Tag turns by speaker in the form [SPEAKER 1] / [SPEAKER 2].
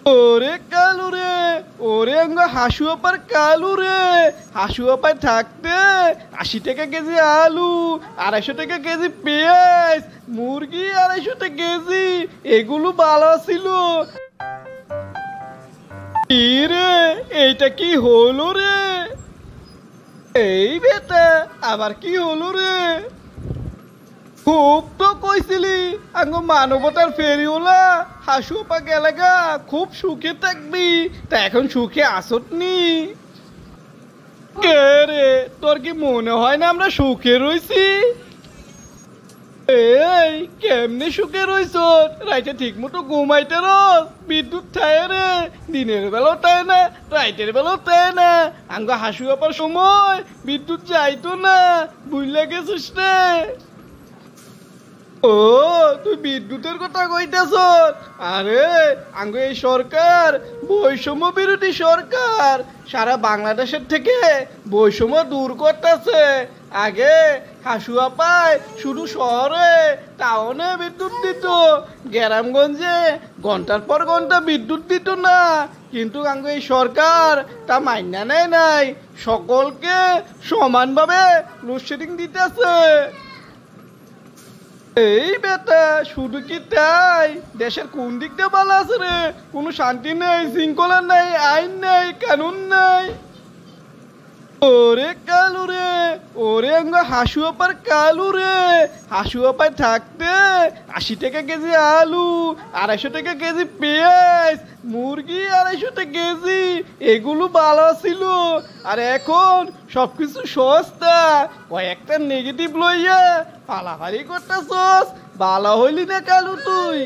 [SPEAKER 1] ওরে কালু রে, ওরে অঙ্গ হাসু আপার কালু রে, হাসু আপায় থাকতে 80 টাকা কেজি আলু, 250 টাকা কেজি পেঁয়াজ, মুরগি 250 কেজি, এগুলো ভালো ছিল। কি রে, এইটা কি হলো রে? এই বেটা আবার কি হলো রে? খুব তো কইছিলি আঙ্গ মানবতার ফেরিওলা হাসু পা গেলাগা খুব সুখে থাকবি, তা এখন সুখে আসত নি? কে রে, তোর কি মনে হয় না আমরা সুখে রইছি? এই কেমনে সুখে রইছ? রাইতে ঠিক মতো ঘুমাইতে রস, বিদ্যুৎ থায় রে, দিনের বেলাও তাই না, রাইতের বেলাও তাই না। আঙ্গ হাসু আপার সময় বিদ্যুৎ যাইতো না, বুঝলে গেছিস রে? ও, তুই বিদ্যুতের কথা কইতেছ? আরে আঙ্গ এই সরকার বৈষম্য বিরোধী সরকার, সারা বাংলাদেশের থেকে বৈষম্য দূর করতেছে। আগে হাসুয়া পায় শুধু শহরে টাউনে বিদ্যুৎ দিত, গ্রামগঞ্জে ঘন্টার পর ঘন্টা বিদ্যুৎ দিত না। কিন্তু আঙ্গ এই সরকার তা মাইনা নেয় নাই, সকলকে সমানভাবে লোডশেডিং দিতেছে। এই বেটা শুধু কি তাই, দেশের কোন দিক দিয়ে ভালো আছে রে? কোনো শান্তি নেই, শৃঙ্খলা নেই, আইন নেই, কানুন নেই। ওরে কালু রে, ওরে অঙ্গ হাসু আপার কালু রে, হাসু আপায় থাকতে 80 টাকা কেজি আলু, 250 টাকা কেজি পেঁয়াজ, মুরগি 250 কেজি, এগুলো ভালো ছিল। আর এখন সবকিছু সস্তা, কয়েকটা নেগেটিভ লইয়া পালাপালি করতেছস। ভালো হইলি না কালু তুই।